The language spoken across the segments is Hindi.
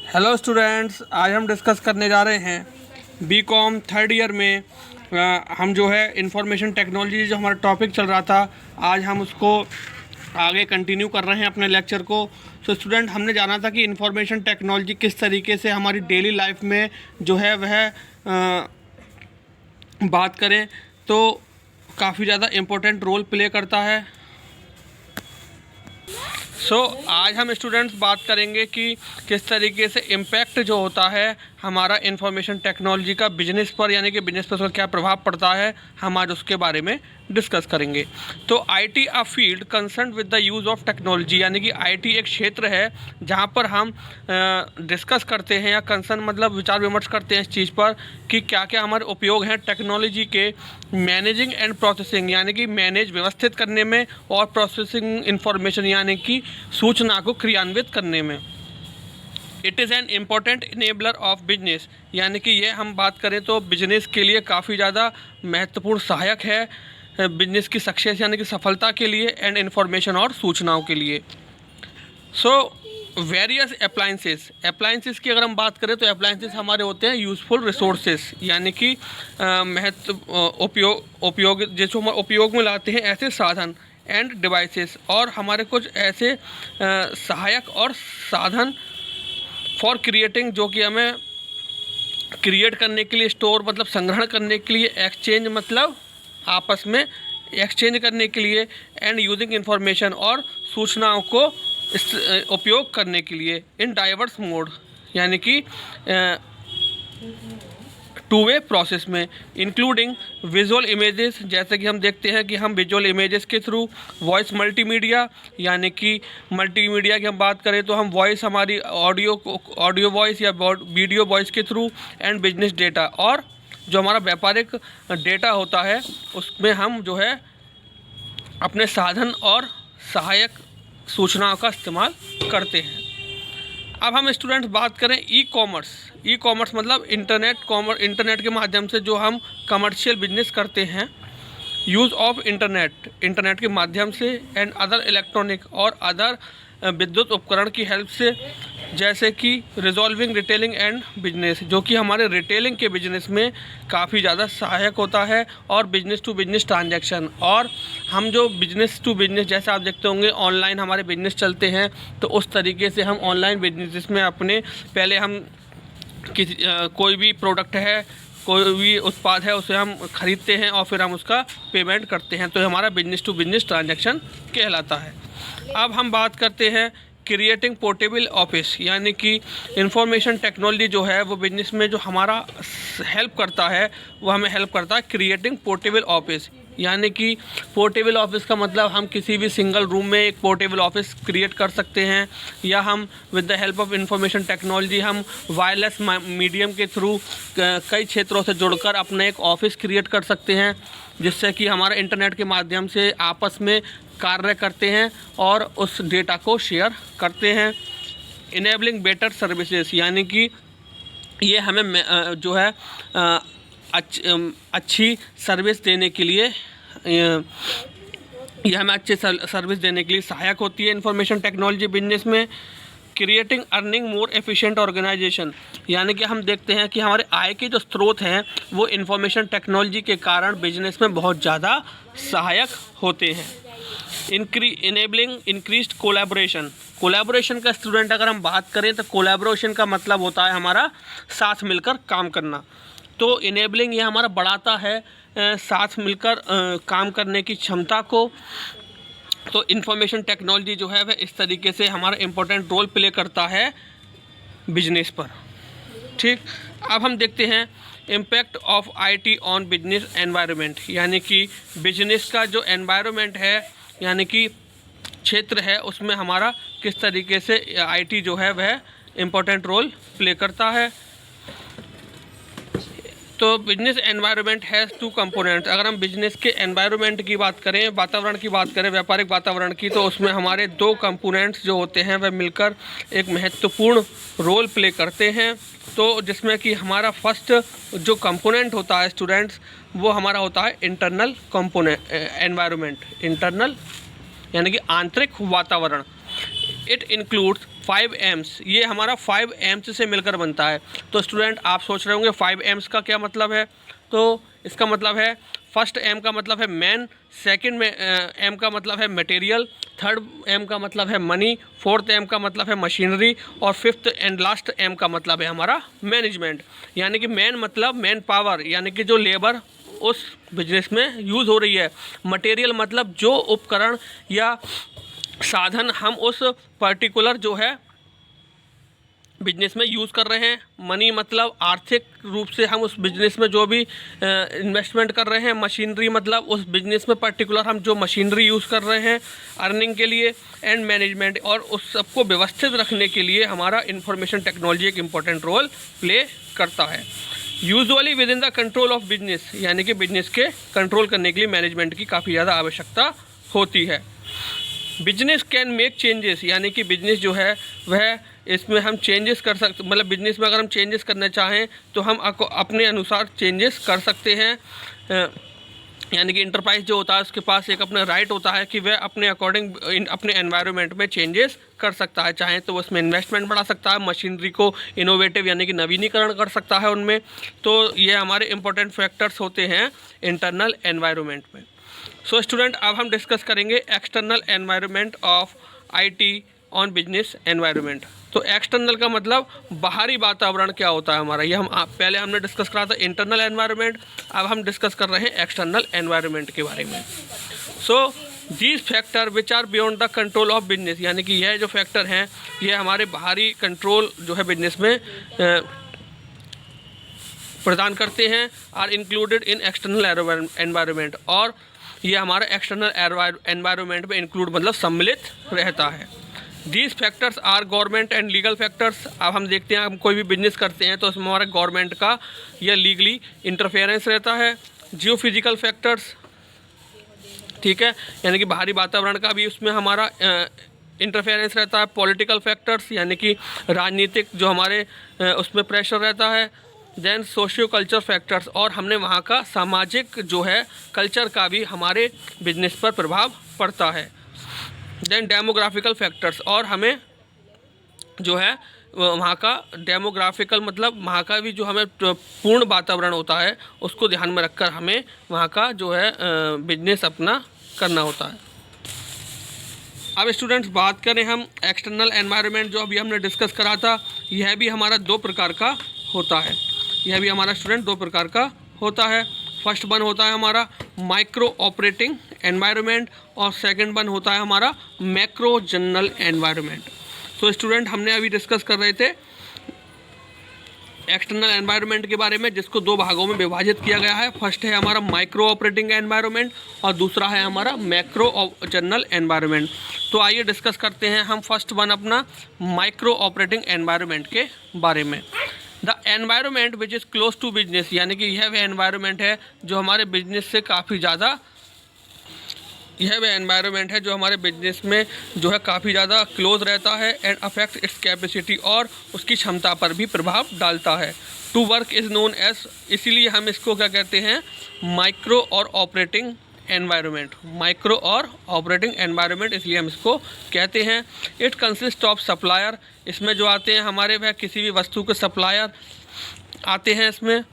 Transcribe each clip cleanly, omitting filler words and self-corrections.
हेलो स्टूडेंट्स, आज हम डिस्कस करने जा रहे हैं बीकॉम थर्ड ईयर में। हम जो है इंफॉर्मेशन टेक्नोलॉजी जो हमारा टॉपिक चल रहा था, आज हम उसको आगे कंटिन्यू कर रहे हैं अपने लेक्चर को। तो स्टूडेंट, हमने जाना था कि इंफॉर्मेशन टेक्नोलॉजी किस तरीके से हमारी डेली लाइफ में जो है वह बात करें तो काफ़ी ज़्यादा इम्पोर्टेंट रोल प्ले करता है। आज हम स्टूडेंट्स बात करेंगे कि किस तरीके से इम्पैक्ट जो होता है हमारा इंफॉर्मेशन टेक्नोलॉजी का बिजनेस पर, यानी कि बिजनेस पर उसका क्या प्रभाव पड़ता है, हम आज उसके बारे में डिस्कस करेंगे। तो IT a field concern with the use of technology, यानी कि आईटी एक क्षेत्र है जहां पर हम डिस्कस करते हैं या कंसर्न मतलब विचार विमर्श करते हैं इस चीज़ पर कि क्या क्या हमारे उपयोग हैं टेक्नोलॉजी के मैनेजिंग एंड प्रोसेसिंग, यानी कि मैनेज व्यवस्थित करने में, और प्रोसेसिंग इंफॉर्मेशन यानी कि सूचना को क्रियान्वित करने में। It is an important enabler of business, यानी कि ये हम बात करें तो बिजनेस के लिए काफ़ी ज़्यादा महत्वपूर्ण सहायक है बिजनेस की सक्सेस यानी कि सफलता के लिए, एंड इन्फॉर्मेशन और सूचनाओं के लिए। वेरियस अप्लाइंसेस की अगर हम बात करें तो अप्लाइंसेस हमारे होते हैं यूज़फुल रिसोर्सेस, यानी कि उपयोग जैसे हम उपयोग में लाते हैं ऐसे साधन, एंड डिवाइसेस, और हमारे कुछ ऐसे सहायक और साधन फॉर क्रिएटिंग, जो कि हमें क्रिएट करने के लिए, स्टोर मतलब संग्रहण करने के लिए, एक्सचेंज मतलब आपस में एक्सचेंज करने के लिए, एंड यूजिंग इंफॉर्मेशन और सूचनाओं को उपयोग करने के लिए इन डाइवर्स मोड, यानी कि टू वे प्रोसेस में, इंक्लूडिंग विजुअल इमेजेस, जैसे कि हम देखते हैं कि हम विजुअल इमेजेस के थ्रू, वॉइस मल्टीमीडिया, यानी कि मल्टीमीडिया की हम बात करें तो हम वॉइस हमारी ऑडियो वॉइस या वीडियो वॉइस के थ्रू, एंड बिजनेस डेटा, और जो हमारा व्यापारिक डेटा होता है उसमें हम जो है अपने साधन और सहायक सूचनाओं का इस्तेमाल करते हैं। अब हम स्टूडेंट्स बात करें ई कॉमर्स मतलब इंटरनेट के माध्यम से जो हम कमर्शियल बिजनेस करते हैं, यूज़ ऑफ इंटरनेट के माध्यम से, एंड अदर इलेक्ट्रॉनिक और अदर विद्युत उपकरण की हेल्प से, जैसे कि रिजॉल्विंग रिटेलिंग एंड बिजनेस, जो कि हमारे रिटेलिंग के बिजनेस में काफ़ी ज़्यादा सहायक होता है, और बिजनेस टू बिजनेस ट्रांजैक्शन, और हम जो बिजनेस टू बिजनेस, जैसे आप देखते होंगे ऑनलाइन हमारे बिजनेस चलते हैं, तो उस तरीके से हम ऑनलाइन बिजनेस में अपने पहले हम कोई भी प्रोडक्ट है, कोई भी उत्पाद है, उसे हम खरीदते हैं और फिर हम उसका पेमेंट करते हैं, तो हमारा बिजनेस टू बिजनेस ट्रांजैक्शन कहलाता है। अब हम बात करते हैं क्रिएटिंग पोर्टेबल ऑफिस, यानी कि इंफॉर्मेशन टेक्नोलॉजी जो है वो बिजनेस में जो हमारा हेल्प करता है, वो हमें हेल्प करता है क्रिएटिंग पोर्टेबल ऑफिस, यानी कि पोर्टेबल ऑफिस का मतलब हम किसी भी सिंगल रूम में एक पोर्टेबल ऑफिस क्रिएट कर सकते हैं, या हम with the help of information technology हम वायरलेस मीडियम के थ्रू कई क्षेत्रों से जुड़कर अपना एक ऑफिस क्रिएट कर सकते हैं, जिससे कि हमारा इंटरनेट के माध्यम से आपस में कार्य करते हैं और उस डेटा को शेयर करते हैं। इनेबलिंग बेटर सर्विसेज, यानी कि ये हमें जो है अच्छी सर्विस देने के लिए, ये हमें अच्छी सर्विस देने के लिए सहायक होती है इंफॉर्मेशन टेक्नोलॉजी बिजनेस में। Creating earning more efficient organisation, यानी कि हम देखते हैं कि हमारे आय के जो स्रोत हैं वो इंफॉर्मेशन टेक्नोलॉजी के कारण बिजनेस में बहुत ज़्यादा सहायक होते हैं। इनेबलिंग इंक्रीज्ड कोलैबोरेशन का स्टूडेंट अगर हम बात करें तो कोलैबोरेशन का मतलब होता है हमारा साथ मिलकर काम करना, तो इनेबलिंग ये हमारा बढ़ाता है साथ मिलकर काम करने की क्षमता को। तो इंफॉर्मेशन टेक्नोलॉजी जो है वह इस तरीके से हमारा इम्पोर्टेंट रोल प्ले करता है बिजनेस पर। ठीक, अब हम देखते हैं impact of IT on business environment, यानी कि बिजनेस का जो एनवायरनमेंट है, यानी कि क्षेत्र है, उसमें हमारा किस तरीके से आईटी जो है वह इम्पोर्टेंट रोल प्ले करता है। तो business environment has two components, अगर हम बिजनेस के एनवायरनमेंट की बात करें, वातावरण की बात करें, व्यापारिक वातावरण की, तो उसमें हमारे दो कंपोनेंट्स जो होते हैं वह मिलकर एक महत्वपूर्ण रोल प्ले करते हैं। तो जिसमें कि हमारा फर्स्ट जो कंपोनेंट होता है स्टूडेंट्स, वो हमारा होता है इंटरनल कंपोनेंट एनवायरनमेंट, इंटरनल यानी कि आंतरिक वातावरण। इट इंक्लूड्स 5 एम्स, ये हमारा 5 एम्स से मिलकर बनता है। तो स्टूडेंट आप सोच रहे होंगे 5 एम्स का क्या मतलब है, तो इसका मतलब है फर्स्ट एम का मतलब है मैन, सेकंड में एम का मतलब है मटेरियल, थर्ड एम का मतलब है मनी, फोर्थ एम का मतलब है मशीनरी और फिफ्थ एंड लास्ट एम का मतलब है हमारा मैनेजमेंट। यानी कि मैन मतलब मैन पावर, यानी कि जो लेबर उस बिजनेस में यूज़ हो रही है। मटेरियल मतलब जो उपकरण या साधन हम उस पर्टिकुलर जो है बिजनेस में यूज़ कर रहे हैं। मनी मतलब आर्थिक रूप से हम उस बिजनेस में जो भी इन्वेस्टमेंट कर रहे हैं। मशीनरी मतलब उस बिजनेस में पर्टिकुलर हम जो मशीनरी यूज़ कर रहे हैं अर्निंग के लिए। एंड मैनेजमेंट, और उस सबको व्यवस्थित रखने के लिए हमारा इंफॉर्मेशन टेक्नोलॉजी एक इम्पॉर्टेंट रोल प्ले करता है। Usually with in the control of business, यानी कि बिजनेस के कंट्रोल करने के लिए मैनेजमेंट की काफ़ी ज़्यादा आवश्यकता होती है। बिजनेस कैन मेक चेंजेस, यानी कि बिजनेस जो है वह इसमें हम चेंजेस कर सकते, मतलब बिजनेस में अगर हम चेंजेस करना चाहें तो हम अपने अनुसार चेंजेस कर सकते हैं। यानी कि इंटरप्राइज जो होता है उसके पास एक अपना राइट होता है कि वह अपने अकॉर्डिंग अपने एनवायरनमेंट में चेंजेस कर सकता है। चाहे तो उसमें इन्वेस्टमेंट बढ़ा सकता है, मशीनरी को इनोवेटिव यानी कि नवीनीकरण कर सकता है उनमें। तो ये हमारे इंपॉर्टेंट फैक्टर्स होते हैं इंटरनल एनवायरनमेंट में। सो स्टूडेंट, अब हम डिस्कस करेंगे external environment of IT on business environment. तो एक्सटर्नल का मतलब बाहरी वातावरण क्या होता है हमारा, ये हम पहले हमने डिस्कस करा था इंटरनल एनवायरनमेंट, अब हम डिस्कस कर रहे हैं एक्सटर्नल एनवायरनमेंट के बारे में। So these factor which are beyond the control of business, यानी कि यह जो फैक्टर हैं ये हमारे बाहरी कंट्रोल जो है बिजनेस में प्रदान करते हैं, are included in external environment, और ये हमारा एक्सटर्नल एनवायरनमेंट में इंक्लूड मतलब सम्मिलित रहता है। These factors are government and legal factors. अब हम देखते हैं हम कोई भी बिजनेस करते हैं तो उसमें हमारा गवर्नमेंट का या लीगली इंटरफेरेंस रहता है। जियोफिजिकल फैक्टर्स, ठीक है, यानी कि बाहरी वातावरण का भी उसमें हमारा इंटरफेरेंस रहता है। पॉलिटिकल फैक्टर्स, यानी कि राजनीतिक जो हमारे उसमें प्रेशर रहता है। देन सोशियो कल्चर फैक्टर्स, और हमने वहाँ का सामाजिक जो है कल्चर का भी हमारे बिजनेस पर प्रभाव पड़ता है। देन डेमोग्राफिकल फैक्टर्स, और हमें जो है वहाँ का डेमोग्राफिकल मतलब वहाँ का भी जो हमें पूर्ण वातावरण होता है उसको ध्यान में रखकर हमें वहाँ का जो है बिजनेस अपना करना होता है। अब स्टूडेंट्स बात करें हम एक्सटर्नल एनवायरनमेंट जो अभी हमने डिस्कस करा था, यह भी हमारा दो प्रकार का होता है। यह भी हमारा स्टूडेंट दो प्रकार का होता है। फर्स्ट वन होता है हमारा माइक्रो ऑपरेटिंग एनवायरनमेंट और सेकंड वन होता है हमारा मैक्रो जनरल एनवायरनमेंट। तो स्टूडेंट हमने अभी डिस्कस कर रहे थे एक्सटर्नल एनवायरनमेंट के बारे में, जिसको दो भागों में विभाजित किया गया है। फर्स्ट है हमारा माइक्रो ऑपरेटिंग एनवायरनमेंट और दूसरा है हमारा मैक्रो जनरल एनवायरनमेंट। तो आइए डिस्कस करते हैं हम फर्स्ट वन अपना माइक्रो ऑपरेटिंग एनवायरनमेंट के बारे में। The environment which is close to business, यानी कि यह वह एनवायरनमेंट है जो हमारे बिजनेस से काफ़ी ज़्यादा, यह वह एनवायरनमेंट है जो हमारे बिजनेस में जो है काफ़ी ज़्यादा क्लोज रहता है एंड अफेक्ट इट्स कैपेसिटी, और उसकी क्षमता पर भी प्रभाव डालता है। To work is known as, इसीलिए हम इसको क्या कहते हैं माइक्रो और ऑपरेटिंग एनवायरनमेंट। माइक्रो और ऑपरेटिंग एनवायरनमेंट इसलिए हम इसको कहते हैं। इट कंसिस्ट ऑफ सप्लायर, इसमें जो आते हैं हमारे वह किसी भी वस्तु के सप्लायर आते हैं इसमें,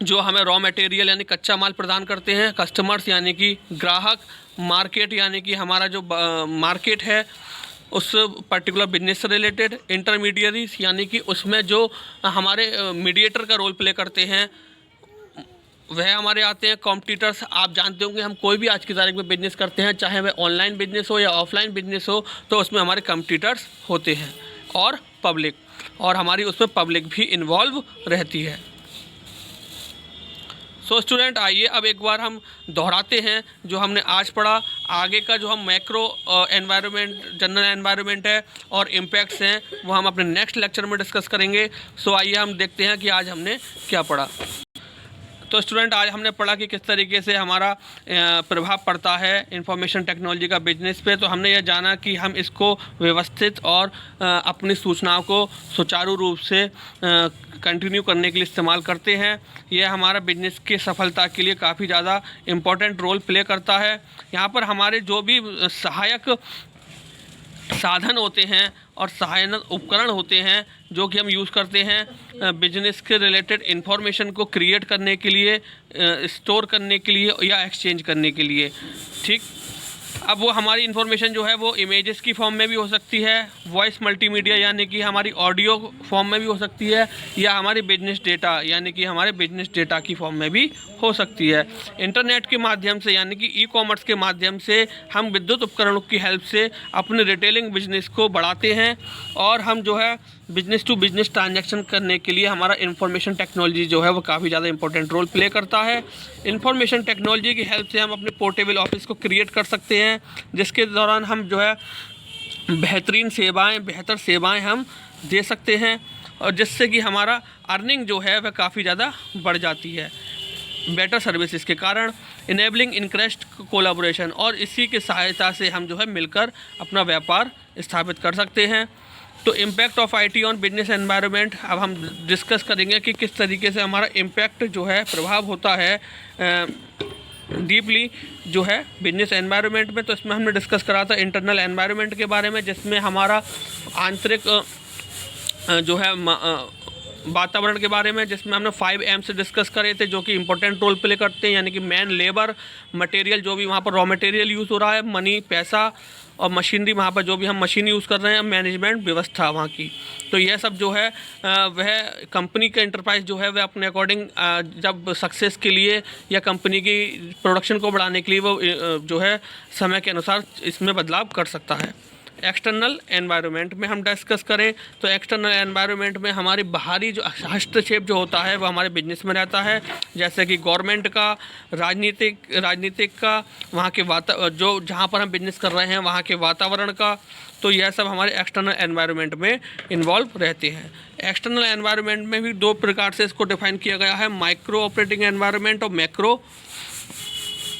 जो हमें रॉ मटेरियल यानी कच्चा माल प्रदान करते हैं। कस्टमर्स यानी कि ग्राहक, मार्केट यानी कि हमारा जो मार्केट है उस पर्टिकुलर बिजनेस से रिलेटेड। इंटरमीडियरीज यानी कि उसमें जो हमारे मीडिएटर का रोल प्ले करते हैं वह हमारे आते हैं। कॉम्पिटिटर्स, आप जानते होंगे हम कोई भी आज की तारीख में बिजनेस करते हैं, चाहे वह ऑनलाइन बिजनेस हो या ऑफलाइन बिजनेस हो, तो उसमें हमारे कॉम्पिटिटर्स होते हैं। और पब्लिक, और हमारी उसमें पब्लिक भी इन्वॉल्व रहती है। सो स्टूडेंट आइए अब एक बार हम दोहराते हैं जो हमने आज पढ़ा। आगे का जो हम मैक्रो एनवायरनमेंट, जनरल एनवायरनमेंट है और इम्पैक्ट्स हैं वो हम अपने नेक्स्ट लेक्चर में डिस्कस करेंगे। सो आइए हम देखते हैं कि आज हमने क्या पढ़ा। तो स्टूडेंट आज हमने पढ़ा कि किस तरीके से हमारा प्रभाव पड़ता है इंफॉर्मेशन टेक्नोलॉजी का बिजनेस पे। तो हमने यह जाना कि हम इसको व्यवस्थित और अपनी सूचनाओं को सुचारू रूप से कंटिन्यू करने के लिए इस्तेमाल करते हैं। यह हमारा बिजनेस की सफलता के लिए काफ़ी ज़्यादा इम्पोर्टेंट रोल प्ले करता है। यहाँ पर हमारे जो भी सहायक साधन होते हैं और सहायक उपकरण होते हैं जो कि हम यूज़ करते हैं बिजनेस के रिलेटेड इंफॉर्मेशन को क्रिएट करने के लिए, स्टोर करने के लिए या एक्सचेंज करने के लिए। ठीक, अब वो हमारी इन्फॉर्मेशन जो है वो इमेजेस की फॉर्म में भी हो सकती है, वॉइस मल्टीमीडिया यानी कि हमारी ऑडियो फॉर्म में भी हो सकती है, या हमारी बिजनेस डेटा यानी कि हमारे बिजनेस डेटा की फॉर्म में भी हो सकती है। इंटरनेट के माध्यम से यानी कि ई कॉमर्स के माध्यम से हम विद्युत उपकरणों की हेल्प से अपने रिटेलिंग बिजनेस को बढ़ाते हैं, और हम जो है बिजनेस टू बिजनेस ट्रांजैक्शन करने के लिए हमारा इंफॉर्मेशन टेक्नोलॉजी जो है वो काफ़ी ज़्यादा इंपॉर्टेंट रोल प्ले करता है। इंफॉर्मेशन टेक्नोलॉजी की हेल्प से हम अपने पोर्टेबल ऑफिस को क्रिएट कर सकते हैं, जिसके दौरान हम जो है बेहतर सेवाएं हम दे सकते हैं, और जिससे कि हमारा अर्निंग जो है वह काफ़ी ज़्यादा बढ़ जाती है बेटर सर्विसेज के कारण। इनेबलिंग इंक्रेस्ड कोलैबोरेशन, और इसी की सहायता से हम जो है मिलकर अपना व्यापार स्थापित कर सकते हैं। तो impact of IT on business environment, अब हम डिस्कस करेंगे कि किस तरीके से हमारा इम्पैक्ट जो है, प्रभाव होता है डीपली जो है बिजनेस एनवायरनमेंट में। तो इसमें हमने डिस्कस करा था इंटरनल एनवायरनमेंट के बारे में, जिसमें हमारा आंतरिक जो है वातावरण के बारे में, जिसमें हमने 5M से डिस्कस करे थे जो कि इंपॉर्टेंट रोल प्ले करते हैं, यानी कि मैन, लेबर, मटेरियल, जो भी वहाँ पर रॉ मटेरियल यूज़ हो रहा है, मनी, पैसा, और मशीनरी, वहाँ पर जो भी हम मशीन यूज़ कर रहे हैं, मैनेजमेंट व्यवस्था वहाँ की। तो यह सब जो है वह कंपनी का इंटरप्राइज जो है वह अपने अकॉर्डिंग जब सक्सेस के लिए या कंपनी की प्रोडक्शन को बढ़ाने के लिए वो जो है समय के अनुसार इसमें बदलाव कर सकता है। एक्सटर्नल एनवायरनमेंट में हम डिस्कस करें तो एक्सटर्नल एनवायरनमेंट में हमारी बाहरी जो हस्तक्षेप जो होता है वो हमारे बिजनेस में रहता है, जैसे कि गवर्नमेंट का, राजनीतिक का, वहाँ के जो जहाँ पर हम बिजनेस कर रहे हैं वहाँ के वातावरण का। तो यह सब हमारे एक्सटर्नल एनवायरनमेंट में इन्वॉल्व रहते हैं। एक्सटर्नल एनवायरनमेंट में भी दो प्रकार से इसको डिफाइन किया गया है, माइक्रो ऑपरेटिंग एनवायरनमेंट और मैक्रो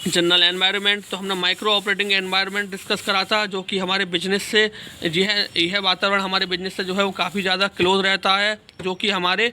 जनरल एनवायरनमेंट। तो हमने माइक्रो ऑपरेटिंग एनवायरनमेंट डिस्कस करा था, जो कि हमारे बिजनेस से यह वातावरण हमारे बिजनेस से जो है वो काफ़ी ज़्यादा क्लोज रहता है, जो कि हमारे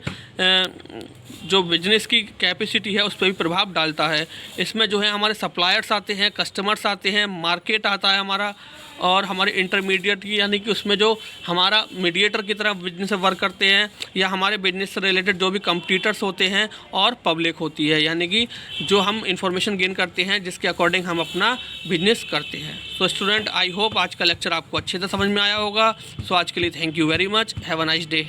जो बिजनेस की कैपेसिटी है उस पर भी प्रभाव डालता है। इसमें जो है हमारे सप्लायर्स आते हैं, कस्टमर्स आते हैं, मार्केट आता है हमारा, और हमारे इंटरमीडिएट यानी कि उसमें जो हमारा मीडिएटर की तरह बिजनेस से वर्क करते हैं, या हमारे बिजनेस से रिलेटेड जो भी कंपटीटर्स होते हैं, और पब्लिक होती है, यानी कि जो हम इंफॉर्मेशन गेन करते हैं जिसके अकॉर्डिंग हम अपना बिजनेस करते हैं। तो स्टूडेंट, आई होप आज का लेक्चर आपको अच्छे से समझ में आया होगा। सो आज के लिए thank you very much, have a nice day.